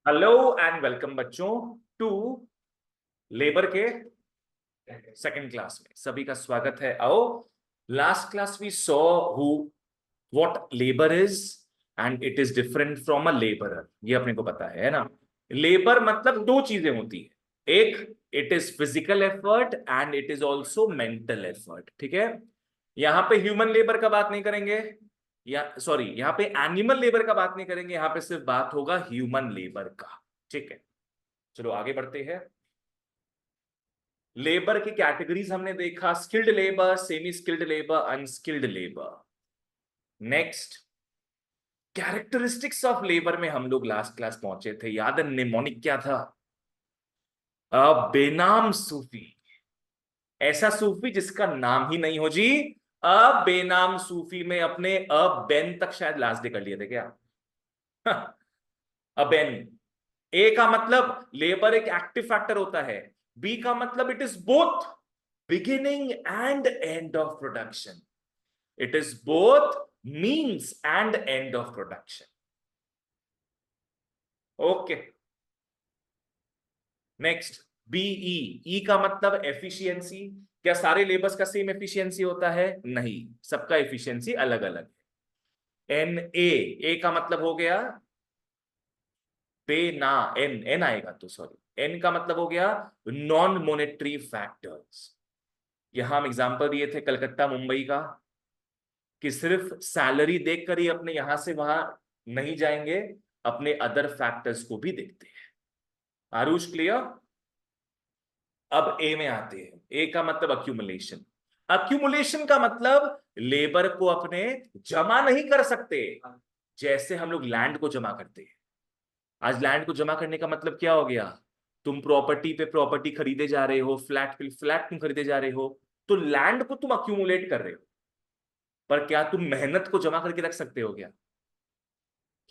Hello and welcome बच्चों to labour के second class में सभी का स्वागत है। आओ, last class we saw who what labour is and it is different from a labourer. ये अपने को पता है ना। लेबर मतलब दो चीजें होती है, एक it is physical effort and it is also mental effort. ठीक है, यहाँ पे ह्यूमन लेबर का बात नहीं करेंगे, या सॉरी यहाँ पे एनिमल लेबर का बात नहीं करेंगे, यहाँ पे सिर्फ बात होगा ह्यूमन लेबर का। ठीक है, चलो आगे बढ़ते हैं। लेबर की कैटेगरीज हमने देखा, skilled labour, semi skilled labour, unskilled labour. Next, characteristics of labour में हम लोग लास्ट क्लास पहुंचे थे, याद है? निमोनिक क्या था? बेनाम सूफी। ऐसा सूफी जिसका नाम ही नहीं हो जी। बेनाम सूफी में अपने बेन तक शायद लास्ट डे कर लिए थे क्या? अबेन। ए का मतलब लेबर एक एक्टिव फैक्टर होता है, बी का मतलब it is both beginning and end of production. It is both means and end of production. Okay, next, BE. E का मतलब एफिशिएंसी। क्या सारे लेबर्स का सेम एफिशिएंसी होता है? नहीं, सबका एफिशिएंसी अलग अलग है। एन ए का मतलब हो गया पे ना, एन एन आएगा तो सॉरी, एन का मतलब हो गया नॉन मोनेटरी फैक्टर्स। यहां हम एग्जांपल दिए थे कलकत्ता मुंबई का, कि सिर्फ सैलरी देखकर ही अपने यहां से वहां नहीं जाएंगे, अपने अदर फैक्टर्स को भी देखते हैं। आरुष, क्लियर? अब ए में आते हैं। ए का मतलब अक्यूमुलेशन। अक्यूमुलेशन का मतलब लेबर को अपने जमा नहीं कर सकते, जैसे हम लोग लैंड को जमा करते हैं। आज लैंड को जमा करने का मतलब क्या हो गया? तुम प्रॉपर्टी पे प्रॉपर्टी खरीदे जा रहे हो, फ्लैट पे फ्लैट तुम खरीदे जा रहे हो, तो लैंड को तुम अक्यूमुलेट कर रहे हो। पर क्या तुम मेहनत को जमा करके रख सकते हो क्या?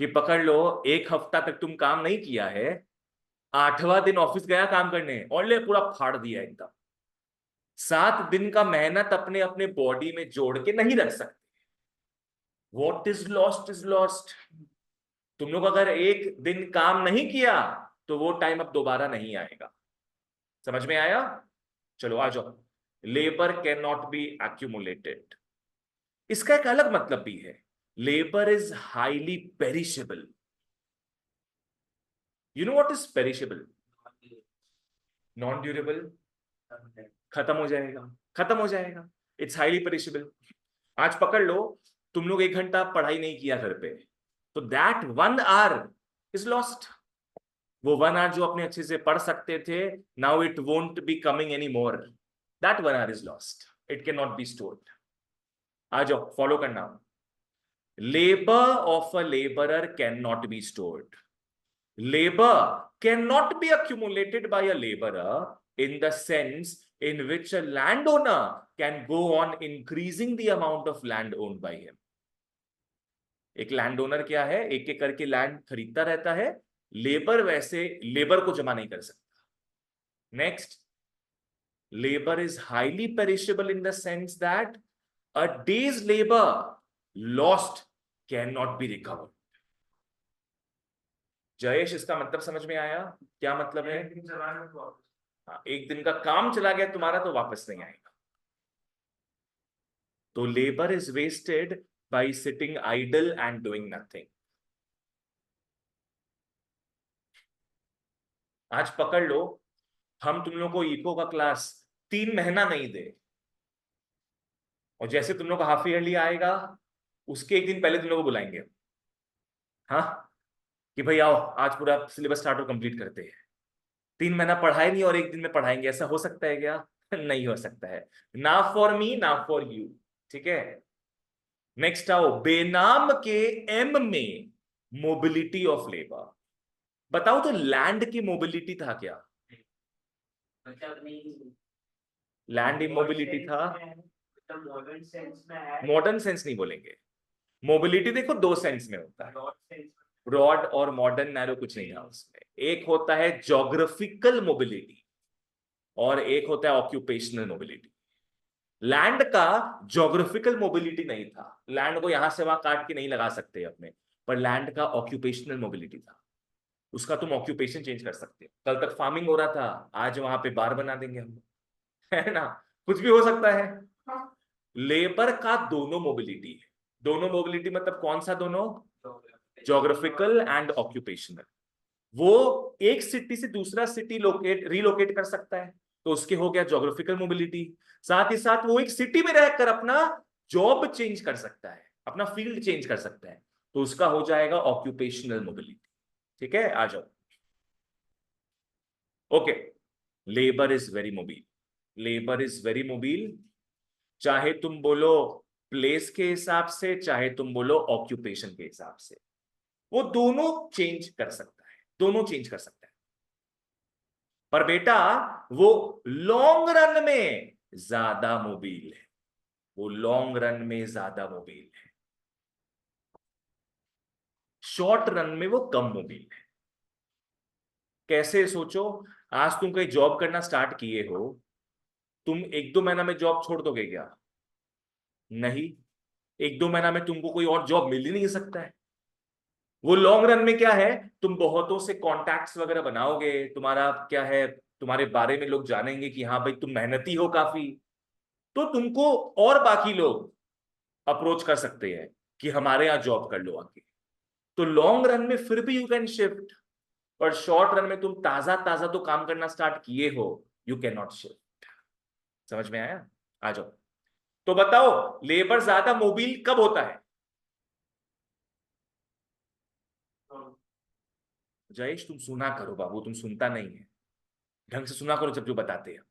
कि पकड़ लो, एक हफ्ता तक तुम काम नहीं किया है, आठवां दिन ऑफिस गया काम करने और ले पूरा फाड़ दिया एकदम। 7 दिन का मेहनत अपने अपने बॉडी में जोड़ के नहीं रख सकते। What is lost. तुम लोग अगर एक दिन काम नहीं किया तो वो टाइम अब दोबारा नहीं आएगा। समझ में आया? चलो आ जाओ। Labour can not B accumulated, इसका एक अलग मतलब भी है। Labour is highly perishable. You know what is perishable? Non durable. खत्म हो जाएगा, खत्म हो जाएगा। It's highly perishable. आज पकड़ लो, तुम लोग 1 घंटा पढ़ाई नहीं किया घर पे, तो दैट 1 आवर इज लॉस्ट। वो 1 आवर जो अपने अच्छे से पढ़ सकते थे, now it won't be coming any more. That 1 hour is lost, it can not be stored. आ जाओ, फॉलो करना। Labour of a labourer can not be stored. Labor cannot be accumulated by a laborer in the sense in which a landowner can go on increasing the amount of land owned by him. एक land owner क्या है, एक एक करके land खरीदता रहता है, labour वैसे लेबर को जमा नहीं कर सकता। Next, labour is highly perishable in the sense that a days labour lost can not be recovered. Jayesh, इसका मतलब समझ में आया? क्या मतलब है? हाँ, एक दिन का काम चला गया तुम्हारा तो वापस नहीं आएगा। तो labour is wasted by sitting idle and doing nothing. आज पकड़ लो, हम तुम लोग को इको का क्लास 3 महीना नहीं दे, और जैसे तुम लोग का हाफ ईयरली आएगा, उसके एक दिन पहले तुम लोग को बुलाएंगे। हाँ, कि भाई आओ आज पूरा सिलेबस स्टार्ट और कंप्लीट करते हैं। 3 महीना पढ़ाए नहीं और एक दिन में पढ़ाएंगे, ऐसा हो सकता है क्या? नहीं हो सकता है। ना फॉर मी ना फॉर यू। ठीक है, नेक्स्ट आओ, बेनाम के एम में मोबिलिटी ऑफ लेबर। बताओ तो लैंड की मोबिलिटी था क्या? लैंड इमोबिलिटी था। मॉडर्न सेंस नहीं बोलेंगे। मोबिलिटी देखो दो सेंस में होता है, ब्रॉड और मॉडर्न नैरो कुछ नहीं था उसमें। एक होता है जोग्राफिकल मोबिलिटी और एक होता है ऑक्यूपेशनल मोबिलिटी। लैंड का जोग्राफिकल मोबिलिटी नहीं था, लैंड को यहां से वहां काट के नहीं लगा सकते अपने, पर लैंड का ऑक्यूपेशनल मोबिलिटी था। उसका तुम ऑक्यूपेशन चेंज कर सकते हो। कल तक फार्मिंग हो रहा था, आज वहां पे बार बना देंगे हम, है ना, कुछ भी हो सकता है। लेबर का दोनों मोबिलिटी है। दोनों मोबिलिटी मतलब कौन सा दोनों? Geographical and occupational. वो एक सिटी से दूसरा सिटी रिलोकेट कर सकता है, तो उसके हो गया ज्योग्राफिकल मोबिलिटी। साथ ही साथ वो एक सिटी में रहकर अपना जॉब चेंज कर सकता है, अपना फील्ड चेंज कर सकता है, तो उसका हो जाएगा ऑक्यूपेशनल मोबिलिटी। ठीक है, आ जाओ। Okay, labour is very mobile. Labour is very mobile, चाहे तुम बोलो प्लेस के हिसाब से, चाहे तुम बोलो ऑक्यूपेशन के हिसाब से, वो दोनों चेंज कर सकता है, दोनों चेंज कर सकता है। पर बेटा वो लॉन्ग रन में ज्यादा मोबाइल है, वो लॉन्ग रन में ज्यादा मोबाइल है, शॉर्ट रन में वो कम मोबाइल है। कैसे? सोचो, आज तुम कहीं जॉब करना स्टार्ट किए हो, तुम एक दो महीना में जॉब छोड़ दोगे क्या? नहीं, एक दो महीना में तुमको कोई और जॉब मिल ही नहीं सकता है। वो लॉन्ग रन में क्या है, तुम बहुतों से कॉन्टैक्ट्स वगैरह बनाओगे, तुम्हारा क्या है, तुम्हारे बारे में लोग जानेंगे कि हाँ भाई तुम मेहनती हो काफी, तो तुमको और बाकी लोग अप्रोच कर सकते हैं कि हमारे यहाँ जॉब कर लो आके। तो लॉन्ग रन में फिर भी यू कैन शिफ्ट, पर शॉर्ट रन में तुम ताजा ताजा तो काम करना स्टार्ट किए हो, यू कैन नॉट शिफ्ट। समझ में आया? आ जाओ। तो बताओ, लेबर ज्यादा मोबाइल कब होता है? जयेश तुम सुना करो बाबू, तुम सुनता नहीं है, ढंग से सुना करो जब जो बताते हैं।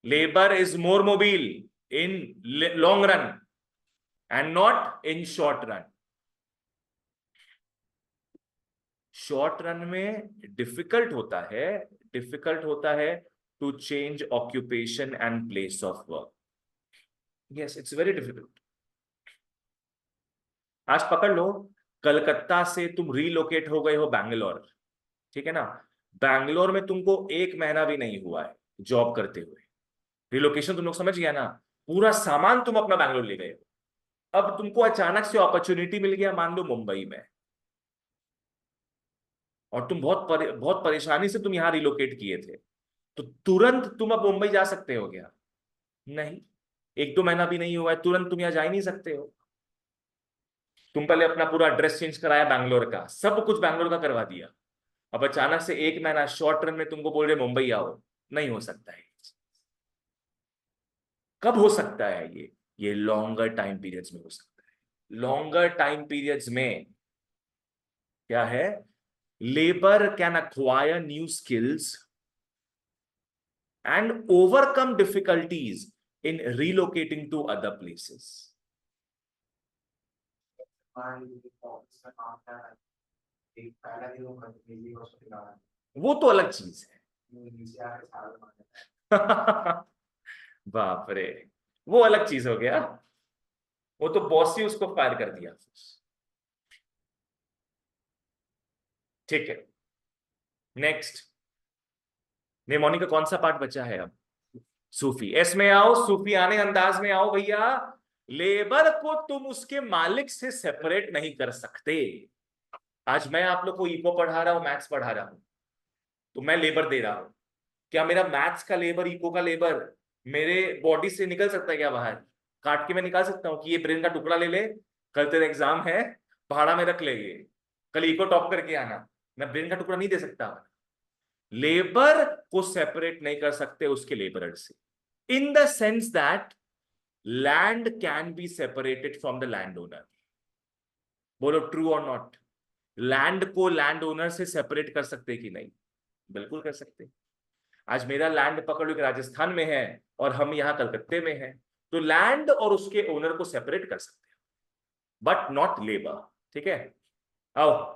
Labour is more mobile in long run and not in short run. Short run में डिफिकल्ट होता है, डिफिकल्ट होता है to change occupation and place of work. Yes, it's very difficult. आज पकड़ लो, कलकत्ता से तुम रीलोकेट हो गए हो बैंगलोर, ठीक है ना, बैंगलोर में तुमको एक महीना भी नहीं हुआ है जॉब करते हुए, रिलोकेशन तुम लोग समझ गया ना, पूरा सामान तुम अपना बैंगलोर ले गए हो। अब तुमको अचानक से अपॉर्चुनिटी मिल गया, मान लो मुंबई में, और तुम बहुत परेशानी से तुम यहां रिलोकेट किए थे, तो तुरंत तुम अब मुंबई जा सकते हो क्या? नहीं, एक दो महीना भी नहीं हुआ है, तुरंत तुम यहाँ जा ही नहीं सकते हो। तुम पहले अपना पूरा एड्रेस चेंज कराया बैंगलोर का, सब कुछ बैंगलोर का करवा दिया, अब अचानक से एक महीना शॉर्ट रन में तुमको बोल रहे मुंबई आओ, नहीं हो सकता है। कब हो सकता है ये लॉन्गर टाइम पीरियड्स में हो सकता है। लॉन्गर टाइम पीरियड्स में क्या है, labour can acquire new skills and overcome difficulties in relocating to other places. वो तो अलग चीज है। बाप रे, वो अलग चीज हो गया, वो तो बॉस ही उसको फायर कर दिया। ठीक है, नेक्स्ट। निमोनी का कौन सा पार्ट बचा है अब? सूफी। एस में आओ, सूफी आने अंदाज में आओ भैया। लेबर को तुम उसके मालिक से सेपरेट नहीं कर सकते। आज मैं आप लोग को इको पढ़ा रहा हूं, मैथ्स पढ़ा रहा हूं, तो मैं लेबर दे रहा हूं, क्या मेरा मैथ्स का लेबर, इको का लेबर मेरे बॉडी से निकल सकता है क्या बाहर? काट के मैं निकाल सकता हूँ कि ये ब्रेन का टुकड़ा ले ले, कल तेरा एग्जाम है, भाड़ा में रख ले, ये कल इको टॉप करके आना। मैं ब्रेन का टुकड़ा नहीं दे सकता। लेबर को सेपरेट नहीं कर सकते उसके लेबरर से, in the sense that land can be separated from the land owner. बोलो ट्रू और नॉट? लैंड को लैंड ओनर से सेपरेट कर सकते कि नहीं? बिल्कुल कर सकते। आज मेरा लैंड पकड़ लो कि राजस्थान में है और हम यहां कलकत्ते में हैं, तो लैंड और उसके ओनर को सेपरेट कर सकते हैं, बट नॉट लेबर। ठीक है, आओ।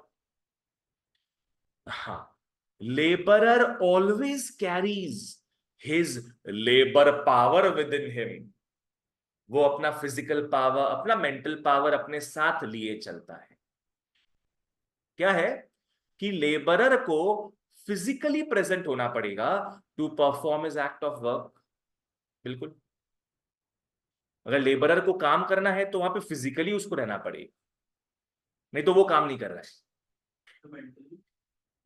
हाँ, labourer always carries his labour power with in him. वो अपना फिजिकल पावर, अपना मेंटल पावर अपने साथ लिए चलता है। क्या है कि लेबरर को फिजिकली प्रेजेंट होना पड़ेगा to perform his act of work. बिल्कुल, अगर लेबरर को काम करना है तो वहां पे फिजिकली उसको रहना पड़ेगा, नहीं तो वो काम नहीं कर रहा है।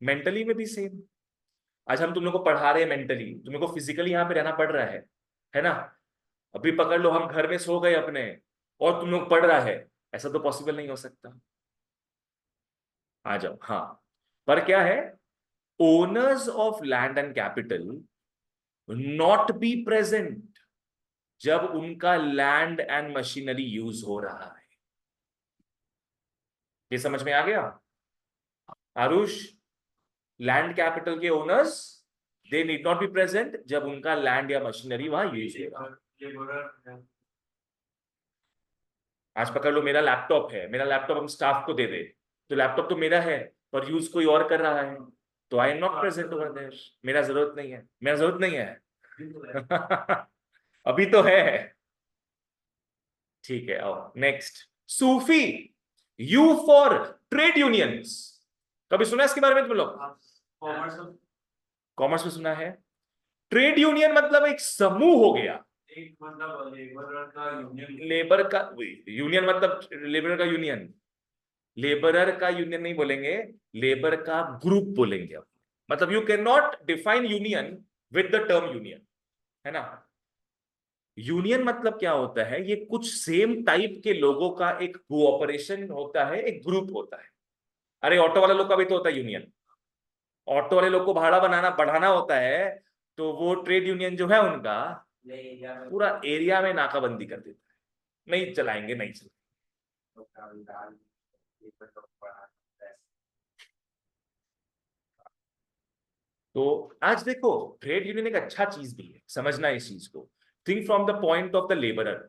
मेंटली में भी सेम। आज हम तुम लोग को पढ़ा रहे हैं मेंटली, तुम लोग को फिजिकली यहाँ पे रहना पड़ रहा है ना। अभी पकड़ लो हम घर में सो गए अपने और तुम लोग पढ़ रहा है, ऐसा तो पॉसिबल नहीं हो सकता। आ जाओ। हाँ, पर क्या है, owners of land and capital not be present जब उनका लैंड एंड मशीनरी यूज हो रहा है। ये समझ में आ गया आरुष? लैंड कैपिटल के owners they need not be present जब उनका लैंड या मशीनरी वहां यूज होगा। आज पकड़ लो मेरा लैपटॉप है, मेरा लैपटॉप हम स्टाफ को दे दे, तो लैपटॉप तो मेरा है पर यूज कोई और कर रहा है, तो I am not present over there. मेरा जरूरत नहीं है, मेरा जरूरत नहीं है। अभी तो है। ठीक है, आओ next. Sufi, you for trade unions. कभी सुना है इसके बारे में तुम लोग? कॉमर्स में सुना है। ट्रेड यूनियन मतलब एक समूह हो गया। एक मतलब लेबर का यूनियन, मतलब लेबर का यूनियन। लेबरर का यूनियन नहीं बोलेंगे, लेबर का ग्रुप बोलेंगे। मतलब you can not define union with the term union, है ना। यूनियन मतलब क्या होता है, ये कुछ सेम टाइप के लोगों का एक कोऑपरेशन होता है, एक ग्रुप होता है। अरे ऑटो वाले लोग का भी तो होता है यूनियन। ऑटो वाले लोग को भाड़ा बनाना बढ़ाना होता है, तो वो ट्रेड यूनियन जो है उनका पूरा एरिया में नाकाबंदी कर देता है, नहीं चलाएंगे, नहीं चलाएंगे। तो आज देखो, ट्रेड यूनियन एक अच्छा चीज भी है, समझना इस चीज को। Think from the point of the labourer,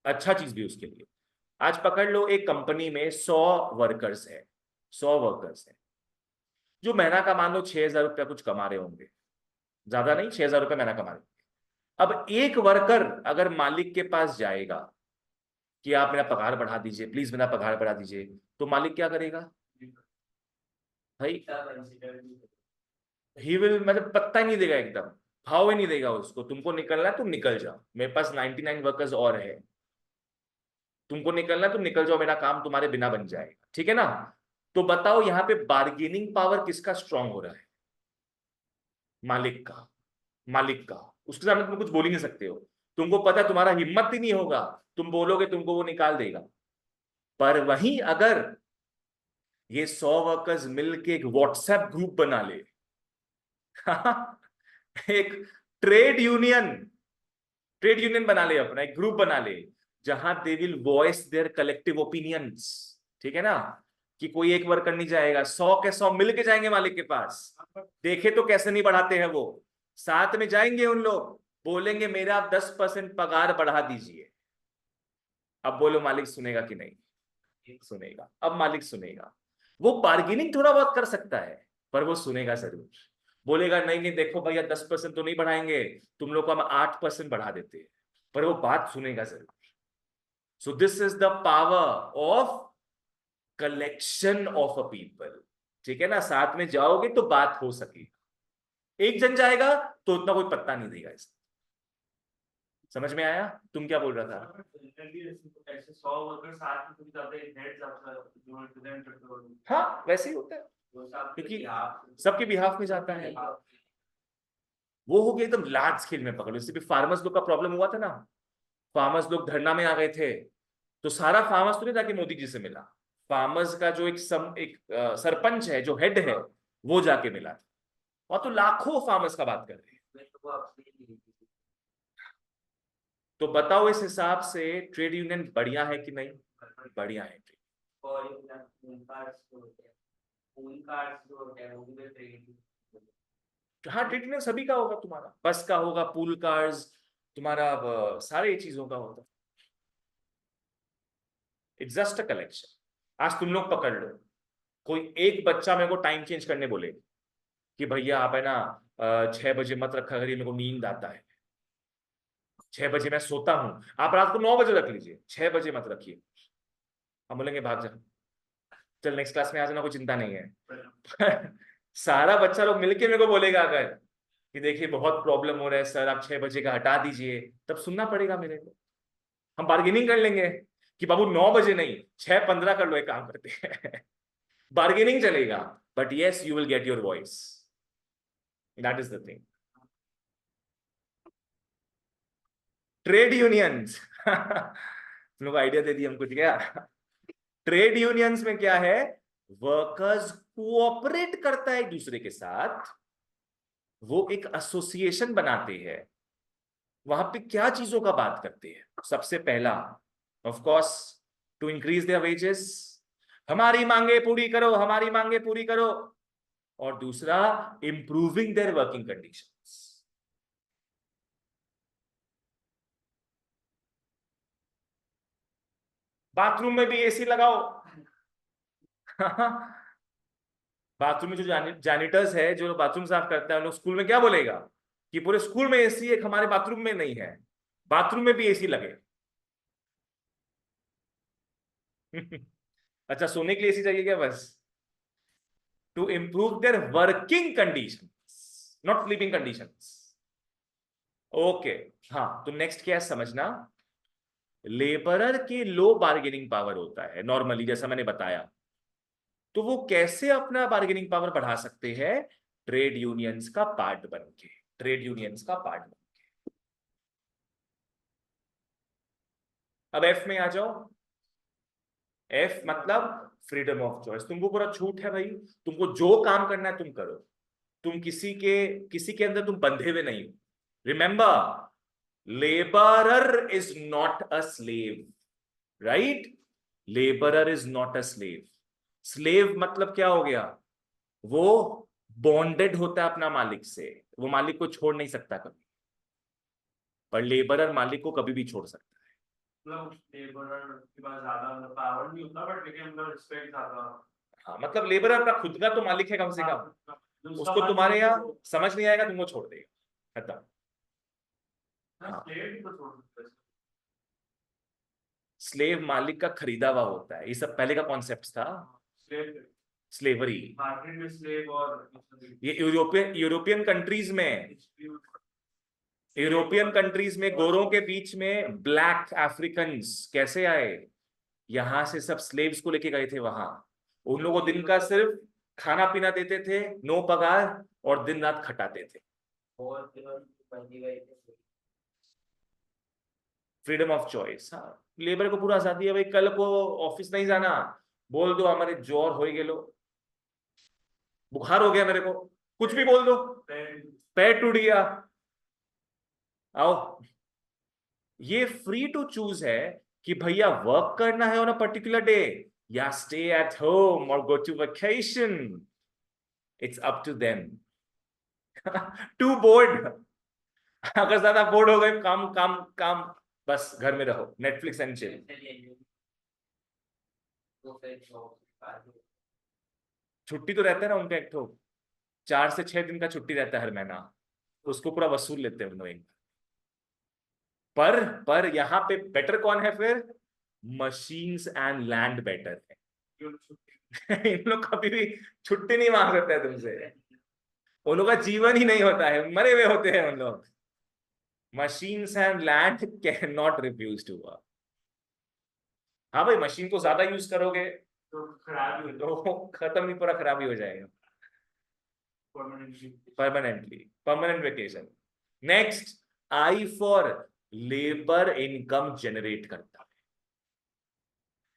अच्छा चीज भी उसके लिए। आज पकड़ लो एक कंपनी में 100 वर्कर्स है, 100 वर्कर्स है, जो महीना का मान लो 6,000 रुपया कुछ कमा रहे होंगे, ज्यादा नहीं, 6,000 रुपया महीना कमा रहे होंगे। अब एक वर्कर अगर मालिक के पास जाएगा कि आप मेरा पगार बढ़ा दीजिए, प्लीज मेरा पगार बढ़ा दीजिए, तो मालिक क्या करेगा भाई? ही विल, मतलब पत्ता ही नहीं देगा, एकदम भाव ही नहीं देगा उसको। तुमको निकलना है तुम निकल जाओ, मेरे पास 99 वर्कर्स और है, तुमको निकलना है तुम निकल जाओ, मेरा काम तुम्हारे बिना बन जाएगा, ठीक है ना। तो बताओ यहाँ पे बार्गेनिंग पावर किसका स्ट्रांग हो रहा है? मालिक का। मालिक का। उसके सामने तुम कुछ बोल ही नहीं सकते हो, तुमको पता है तुम्हारा हिम्मत ही नहीं होगा, तुम बोलोगे तुमको वो निकाल देगा। पर वहीं अगर ये 100 वर्कर्स मिलके एक व्हाट्सएप ग्रुप बना ले, एक ट्रेड यूनियन, ट्रेड यूनियन बना ले, अपना एक ग्रुप बना ले, जहां they will voice there collective opinions, ठीक है ना। कि कोई एक वर्कर नहीं जाएगा, 100 के 100 मिलके जाएंगे मालिक के पास, देखे तो कैसे नहीं बढ़ाते हैं वो, साथ में जाएंगे उन लोग, बोलेंगे मेरा आप 10% पगार बढ़ा दीजिए। अब बोलो मालिक सुनेगा कि नहीं? सुनेगा। अब मालिक सुनेगा, वो बार्गेनिंग थोड़ा बहुत कर सकता है, पर वो सुनेगा जरूर। बोलेगा नहीं नहीं देखो भैया 10% तो नहीं बढ़ाएंगे, तुम लोग को हम 8% बढ़ा देते हैं, पर वो बात सुनेगा जरूर। So this is the power of collection of a people, ठीक है ना। साथ में जाओगे तो बात हो सकेगी, एक जन जाएगा तो उतना कोई पत्ता नहीं देगा इसका। समझ में आया? तुम क्या बोल रहा था? ऐसे 100 वर्कर साथ में तुम जाते हेड जाता है, जो रिप्रेजेंट करते हो। हाँ वैसे ही होता है, क्योंकि सबके बिहाफ में जाता है। वो हो गया एकदम लार्ज स्केल में पकड़ो। जैसे भी फार्मर्स लोग का प्रॉब्लम हुआ था ना, फार्मर्स लोग धरना में आ गए थे, तो सारा फार्मर्स तो नहीं जाके मोदी जी से मिला, फार्मर्स का जो सरपंच है, जो हेड है, वो जाके मिला था। और तो लाखों फार्मर्स का बात कर रहे हैं। तो बताओ इस हिसाब से ट्रेड यूनियन बढ़िया है कि नहीं? बढ़िया है। हाँ ट्रेड यूनियन सभी का होगा, तुम्हारा बस का होगा, पूल कार्स, तुम्हारा सारे चीजों का होगा। It's just a collection. आज तुम लोग पकड़ लो, कोई एक बच्चा मेरे को टाइम चेंज करने बोले कि भैया आप है ना 6 बजे मत रखा करिए, मेरे को नींद आता है, 6 बजे मैं सोता हूँ, आप रात को 9 बजे रख लीजिए, 6 बजे मत रखिए। हम बोलेंगे भाग जा, चल नेक्स्ट क्लास में आ जाना, कोई चिंता नहीं है। सारा बच्चा लोग मिलके मेरे को बोलेगा अगर कि देखिए बहुत प्रॉब्लम हो रहा है सर, आप 6 बजे का हटा दीजिए, तब सुनना पड़ेगा मेरे को। हम बार्गेनिंग कर लेंगे कि बाबू 9 बजे नहीं, 6:15 कर लो, एक काम करते हैं। बार्गेनिंग चलेगा, but yes, you will get your voice. That is the thing. Trade unions तुम लोग आइडिया दे दी हमको क्या? ट्रेड यूनियंस में क्या है? वर्कर्स कोऑपरेट करता है एक दूसरे के साथ, वो एक एसोसिएशन बनाते हैं। वहां पे क्या चीजों का बात करते हैं? सबसे पहला of course to increase their wages, हमारी मांगे पूरी करो, हमारी मांगे पूरी करो। और दूसरा improving there working conditions. Bathroom में भी एसी लगाओ। बाथरूम में जो जैनिटर्स है, जो बाथरूम साफ करता है, उन लोग स्कूल में क्या बोलेगा कि पूरे स्कूल में एसी है, हमारे बाथरूम में नहीं है, बाथरूम में भी एसी लगे। अच्छा, सोने के लिए एसी चाहिए क्या बस? To improve their working conditions, not sleeping conditions. Okay, हाँ, तो नेक्स्ट क्या है समझना। लेबरर के लो बार्गेनिंग पावर होता है नॉर्मली, जैसा मैंने बताया। तो वो कैसे अपना बार्गेनिंग पावर बढ़ा सकते हैं? ट्रेड यूनियंस का पार्ट बन के, ट्रेड यूनियंस का पार्ट बन के। अब एफ में आ जाओ। एफ मतलब फ्रीडम ऑफ चॉइस। तुमको पूरा छूट है भाई, तुमको जो काम करना है तुम करो। तुम किसी के अंदर तुम बंधे हुए नहीं हो। Remember, labourer is not a slave, right? Labourer is not a slave. Slave मतलब क्या हो गया? वो बॉन्डेड होता है अपना मालिक से, वो मालिक को छोड़ नहीं सकता कभी। पर लेबरर मालिक को कभी भी छोड़ सकता है। मतलब लेबरर के पास ज्यादा पावर नहीं होता, बट लेकिन मतलब रिस्पेक्ट ज्यादा। हाँ, मतलब लेबरर अपना खुद का तो मालिक है कम से कम, उसको तुम्हारे यहाँ समझ नहीं आएगा, तुमको छोड़ देगा, खत्म। हाँ, स्लेव मालिक का खरीदा हुआ होता है, ये सब पहले का कॉन्सेप्ट था, स्लेवरी। मार्केट में स्लेव और ये यूरोपियन कंट्रीज में, यूरोपियन कंट्रीज में गोरों के बीच में ब्लैक अफ्रीकन्स कैसे आए? यहां से सब स्लेव्स को लेके गए थे वहां। उन लोगों को दिन का सिर्फ खाना पीना देते थे, नो पगार, और दिन रात खटाते थे। Freedom of choice. हाँ, लेबर को पूरा आजादी है भाई, कल को ऑफिस नहीं जाना, बोल दो हमारे जोर हो गेलो, बुखार हो गया मेरे को, कुछ भी बोल दो, पैर टूट गया, आओ। ये फ्री टू चूज है कि भैया वर्क करना है ऑन अ पर्टिकुलर डे, या स्टे एट होम और go to vacation. It's up to them. To bored, अगर ज्यादा बोर्ड हो गए, काम काम काम, बस घर में रहो, नेटफ्लिक्स एंड चिल। छुट्टी तो रहता है ना उनका, एक तो 4 से 6 दिन का छुट्टी रहता है हर महीना, तो उसको पूरा वसूल लेते हैं उन लोग एक। पर यहाँ पे बेटर कौन है फिर? मशीन्स एंड लैंड बेटर है। इन लोग कभी भी छुट्टी नहीं मांग सकते हैं तुमसे, उन लोग का जीवन ही नहीं होता है, मरे हुए होते हैं उन लोग। Machines and land can not refuse to work. हाँ भाई, मशीन को ज्यादा यूज करोगे तो खराब ही हो तो खत्म नहीं, पूरा खराब ही हो जाएगा permanently. Permanent vacation. Next, I for labour income generate करता है।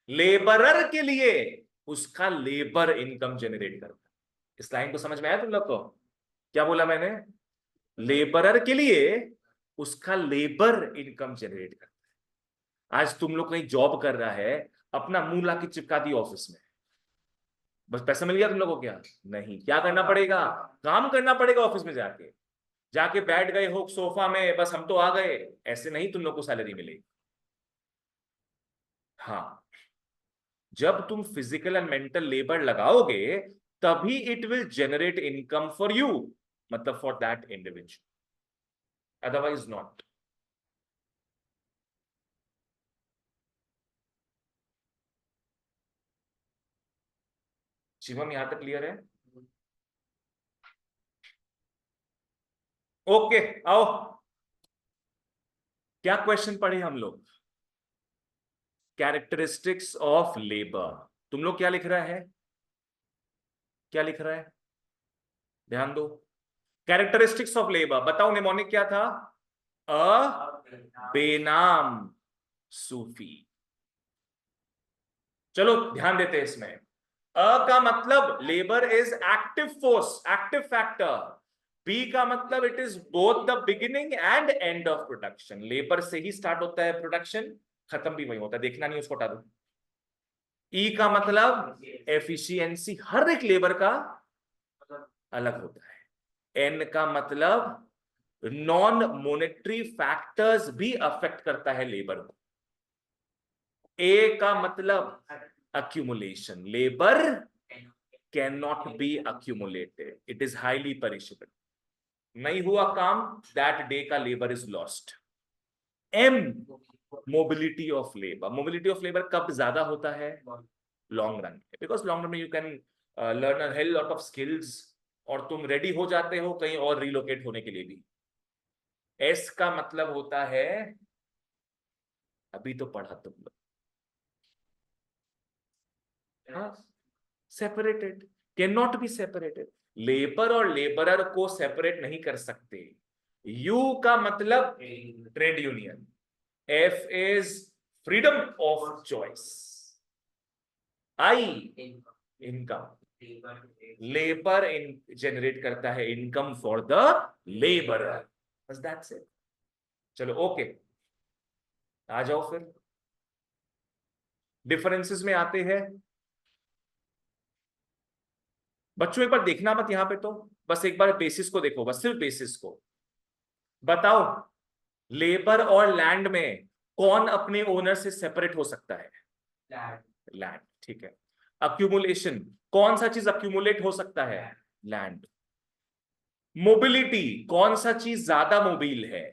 लेबरर के लिए उसका लेबर इनकम जनरेट करता है। इस लाइन को समझ में आया तुम लोग को? क्या बोला मैंने? लेबरर के लिए उसका लेबर इनकम जनरेट करता है। आज तुम लोग कहीं जॉब कर रहा है, अपना मुंह लाके चिपका दी ऑफिस में, बस पैसा मिल गया तुम लोगों को? क्या नहीं, क्या करना पड़ेगा? काम करना पड़ेगा ऑफिस में जाके। जाके बैठ गए हो सोफा में, बस हम तो आ गए, ऐसे नहीं तुम लोग को सैलरी मिलेगी। हाँ, जब तुम फिजिकल एंड मेंटल लेबर लगाओगे, तभी it will generate income for you, मतलब for that individual, otherwise not. Shivam, यहां तक क्लियर है? ओके, आओ। क्या क्वेश्चन पढ़े हम लोग? Characteristics of labour. तुम लोग क्या लिख रहा है? क्या लिख रहा है, ध्यान दो। कैरेक्टरिस्टिक्स ऑफ लेबर, बताओ निमोनिक क्या था, बेनाम सूफी। चलो ध्यान देते हैं इसमें। का मतलब labour is active force, active factor. B का मतलब it is both the beginning and end of production. Labour से ही स्टार्ट होता है प्रोडक्शन, खत्म भी वही होता है, देखना नहीं उसको हटा दो। ई का मतलब एफिशिएंसी, हर एक लेबर का अलग होता है। एन का मतलब नॉन मॉनेटरी फैक्टर्स भी अफेक्ट करता है लेबर को। ए का मतलब accumulation, labor cannot be accumulated, it is highly perishable, नहीं हुआ काम, that day का labor is lost। M mobility of labor, mobility of labor कब ज्यादा होता है, लॉन्ग रन में, बिकॉज लॉन्ग रन में you can learn a hell lot of skills और तुम रेडी हो जाते हो कहीं और रिलोकेट होने के लिए भी। एस का मतलब होता है, अभी तो पढ़ा तुम लोग, हाँ, separated, can not be separated. Labour और लेबरर को सेपरेट नहीं कर सकते। यू का मतलब trade union. F is freedom of choice. I income, labour in generate करता है इनकम फॉर द लेबरर, बस दैट्स इट। चलो ओके, आ जाओ फिर डिफरेंसेस में आते हैं। बच्चों एक बार देखना मत यहां पे, तो बस एक बार बेसिस को देखो, बस सिर्फ बेसिस को बताओ। लेबर और लैंड में कौन अपने ओनर से सेपरेट हो सकता है, लैंड, ठीक है। अक्यूमुलेशन, कौन सा चीज अक्यूमुलेट हो सकता है, लैंड। मोबिलिटी, कौन सा चीज ज्यादा मोबाइल है,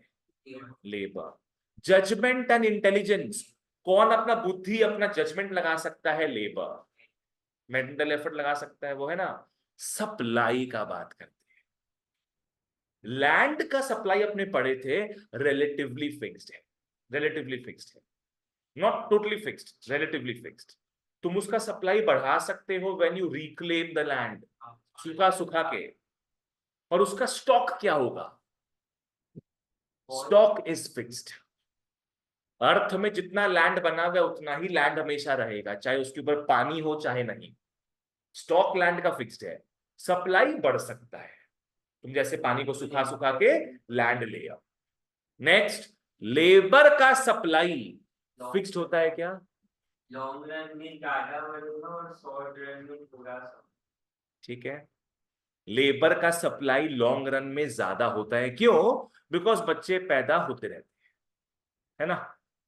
लेबर। जजमेंट एंड इंटेलिजेंस, कौन अपना बुद्धि अपना जजमेंट लगा सकता है, लेबर। मेंटल एफर्ट लगा सकता है वो, है ना। सप्लाई का बात करते हैं, लैंड का सप्लाई अपने पढ़े थे, रिलेटिवली फिक्स्ड है, रिलेटिवली फिक्स्ड है, not totally fixed, relatively fixed. तुम उसका सप्लाई बढ़ा सकते हो when you reclaim the land, सुखा सुखा के। और उसका स्टॉक क्या होगा, स्टॉक इज फिक्स्ड। अर्थ में जितना लैंड बना हुआ है उतना ही लैंड हमेशा रहेगा, चाहे उसके ऊपर पानी हो चाहे नहीं। स्टॉक लैंड का फिक्स्ड है, सप्लाई बढ़ सकता है, तुम जैसे पानी को सुखा सुखा के लैंड ले आओ। नेक्स्ट, लेबर का सप्लाई फिक्स्ड होता है क्या, लॉन्ग रन में ज्यादा बढ़ेगा और शॉर्ट रन में थोड़ा सा। ठीक है। लेबर का सप्लाई लॉन्ग रन में ज्यादा होता है, क्यों, बिकॉज बच्चे पैदा होते रहते हैं, है ना।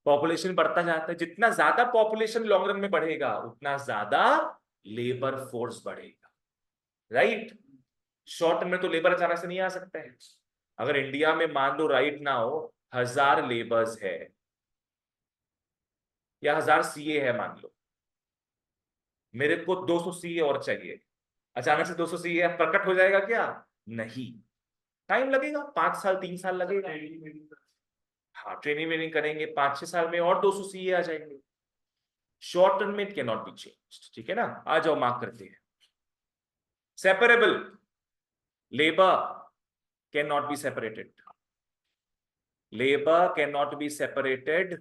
पॉपुलेशन बढ़ता जाता है, जितना ज्यादा पॉपुलेशन लॉन्ग रन में बढ़ेगा उतना ज्यादा लेबर फोर्स बढ़ेगा, राइट। शॉर्ट टर्म में तो लेबर अचानक से नहीं आ सकता है। अगर इंडिया में मान लो राइट नाउ 1000 लेबर्स है या 1000 सीए है मान लो, मेरे को 200 सीए और चाहिए, अचानक से 200 सीए प्रकट हो जाएगा क्या, नहीं, टाइम लगेगा, 5 साल 3 साल लगेगा। हाँ, ट्रेनिंग वेनिंग करेंगे, 5-6 साल में और 200 सीए आ जाएंगे। शॉर्ट टर्म में it can not be changed, ठीक है ना। आ जाओ मार्क करते हैं। Separable, labour can not be separated, labour can not be separated,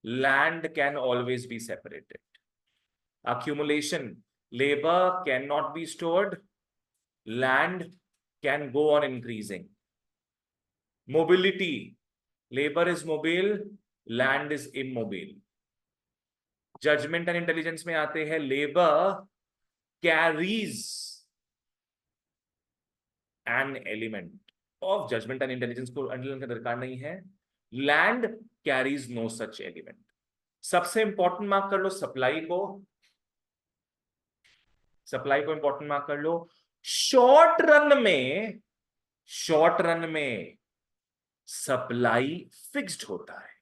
land can always be separated. Accumulation, labor cannot be stored, land can go on increasing. Mobility, labor is mobile, land is immobile. Judgment and intelligence में आते हैं, labor carries an element of judgment and intelligence को underline का दरकार नहीं है, land carries no such element. सबसे important mark कर लो सप्लाई को, सप्लाई को इंपॉर्टेंट मार्क कर लो। शॉर्ट रन में, शॉर्ट रन में सप्लाई फिक्स्ड होता है।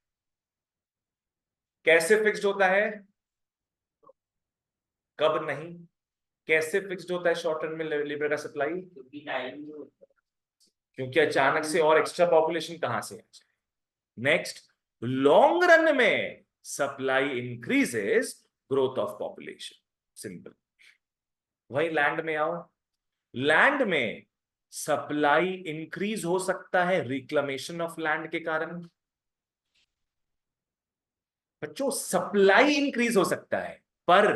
कैसे फिक्स्ड होता है, कब नहीं, कैसे फिक्स्ड होता है शॉर्ट रन में लेबर का सप्लाई, क्योंकि अचानक से और एक्स्ट्रा पॉपुलेशन कहां से आ जाए। नेक्स्ट, लॉन्ग रन में supply increases growth of population, simple. वही लैंड में आओ। लैंड में सप्लाई इंक्रीज हो सकता है रिक्लेमेशन ऑफ लैंड के कारण। बच्चों सप्लाई इंक्रीज हो सकता है पर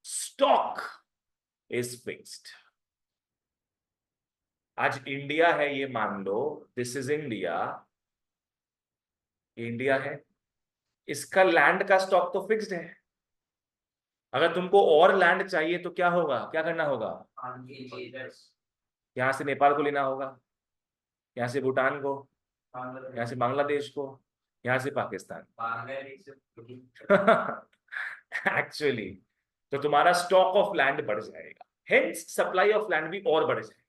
स्टॉक इज फिक्स्ड। आज इंडिया है ये मान लो, दिस इज इंडिया, इंडिया है, इसका लैंड का स्टॉक तो फिक्स्ड है। अगर तुमको और लैंड चाहिए तो क्या होगा, क्या करना होगा? यहां से नेपाल को लेना होगा, यहां से भूटान को, यहां से बांग्लादेश को, यहां से पाकिस्तान। एक्चुअली तो तुम्हारा स्टॉक ऑफ लैंड बढ़ जाएगा, हेंस सप्लाई ऑफ लैंड भी और बढ़ जाएगा।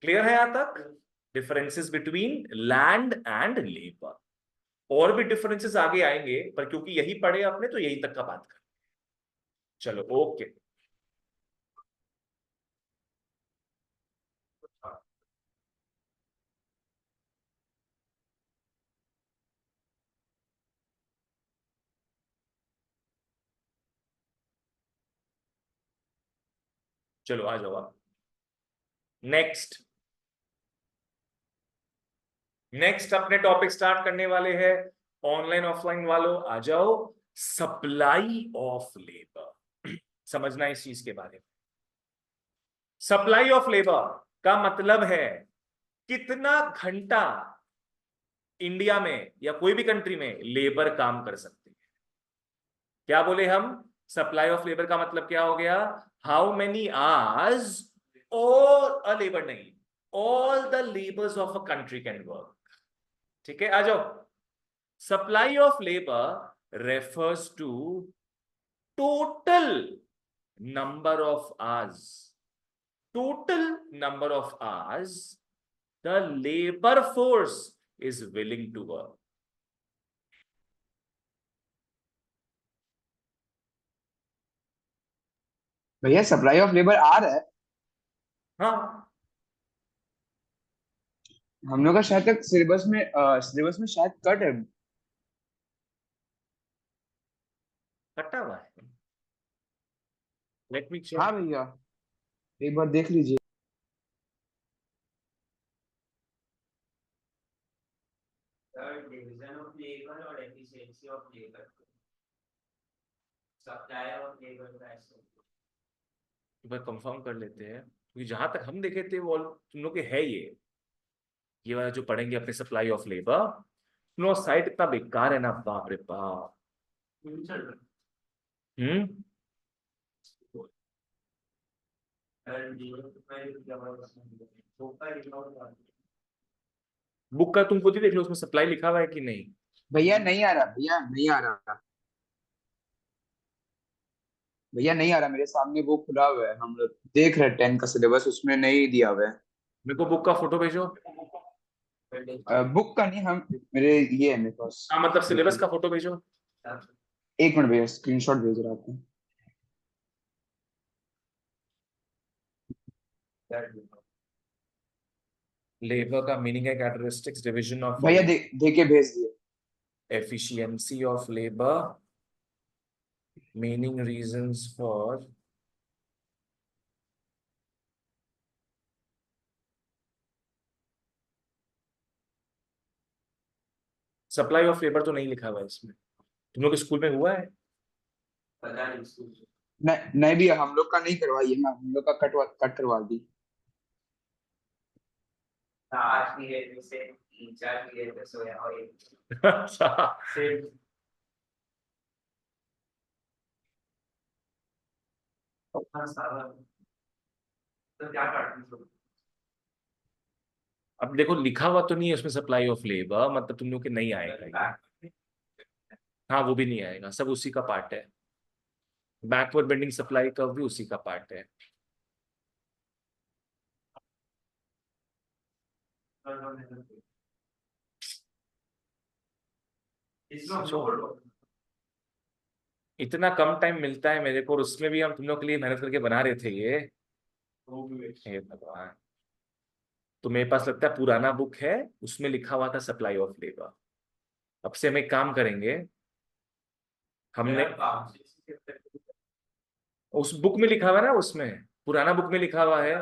क्लियर है यहां तक? Differences between land and labour. और भी डिफरेंसेस आगे आएंगे पर क्योंकि यही पढ़े आपने तो यही तक का बात कर। चलो ओके। चलो आ जाओ आप। नेक्स्ट नेक्स्ट अपने टॉपिक स्टार्ट करने वाले हैं। ऑनलाइन ऑफलाइन वालों आ जाओ। सप्लाई ऑफ लेबर समझना इस चीज के बारे में। सप्लाई ऑफ लेबर का मतलब है कितना घंटा इंडिया में या कोई भी कंट्री में लेबर काम कर सकती है। क्या बोले हम? सप्लाई ऑफ लेबर का मतलब क्या हो गया? हाउ मेनी आवर्स और अ लेबर नहीं, all the labours of a country can work. ठीक है, आ जाओ। Supply of labour refers to total number of hours, total number of hours the labor force is willing to work. भैया supply of labour आ रहा है। हाँ, हम लोग का शायद तक सिलेबस में शायद कट है। कटा हुआ है। लेट मी हाँ चेक। भैया, एक बार देख लीजिए। डिवीजन ऑफ लेबर और efficiency of labour, supply of labour का ऐसे। एक बार कंफर्म कर लेते हैं क्योंकि जहां तक हम देखे थे वो तुम लोग के है ये वाला जो पढ़ेंगे अपने सप्लाई ऑफ लेबर। तुम लोग साइट इतना बेकार है ना, बाप रे बाप। हम्म। बुक का तुम खुद ही देख लो उसमें सप्लाई लिखा हुआ है कि नहीं। भैया नहीं आ रहा, भैया नहीं आ रहा, भैया नहीं आ रहा। मेरे सामने वो खुला हुआ है, हम लोग देख रहे हैं 10 का सिलेबस, उसमें नहीं दिया हुआ है। मेरे को बुक का फोटो भेजो। बुक का नहीं, हम मेरे ये है मेरे पास। हाँ मतलब सिलेबस देखिए, का फोटो भेजो। एक मिनट भैया, स्क्रीनशॉट भेज रहा हूँ। लेबर का मीनिंग है कैरेक्टरिस्टिक्स डिवीजन ऑफ भैया देख के भेज दिए। efficiency of labor, meaning reasons for supply of labour तो नहीं लिखा हुआ है इसमें। तुम लोग के स्कूल में हुआ है? पता नहीं स्कूल नहीं नहीं भैया, हम लोग का नहीं करवाइए ना, हम लोग का कट करवा दी। आज की डेट में से 3-4 की डेट में सोया और एक अच्छा, सिर्फ अपना सारा। तो क्या करती हो? अब देखो लिखा हुआ तो नहीं है उसमें सप्लाई ऑफ लेबर, मतलब तुम लोग के नहीं आएगा ये। हाँ वो भी नहीं आएगा, सब उसी का पार्ट है। बैकवर्ड बेंडिंग सप्लाई का भी उसी का पार्ट है। इसमें हम सोचो, लोग को इतना कम टाइम मिलता है मेरे को और उसमें भी हम तुम लोग के लिए मेहनत करके बना रहे थे ये। हे भगवान। तो मेरे पास लगता है पुराना बुक है, उसमें लिखा हुआ था सप्लाई ऑफ लेबर। अब से हम एक काम करेंगे, हमने उस बुक में लिखा हुआ है ना, उसमें पुराना बुक में लिखा हुआ है।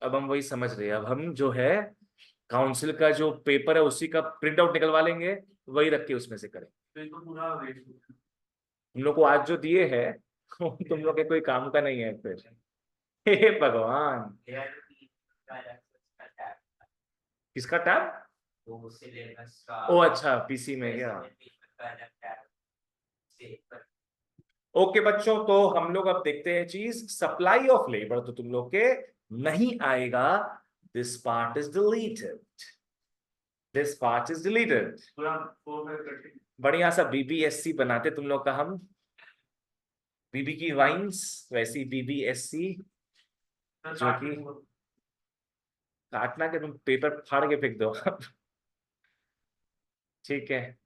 अब हम वही समझ रहे हैं, अब हम जो है काउंसिल का जो पेपर है उसी का प्रिंट आउट निकलवा लेंगे, वही रख के उसमें से करें। तो ये तो पूरा वेस्ट हो गया। तुम लोग को आज जो दिए है तुम लोग के कोई काम का नहीं है फिर। हे भगवान, किसका टैब? ओ अच्छा, पीसी में क्या? ओके बच्चों, तो हम लोग अब देखते हैं चीज सप्लाई ऑफ लेबर, तो तुम लोग के नहीं आएगा। This part is deleted, this part is deleted. पूरा 4-5 करके बढ़िया सा बीबीएससी बनाते तुम लोग का हम, बीबी की वाइन्स वैसी बीबीएससी, जो कि काटना के तुम पेपर फाड़ के फेंक दो ठीक है।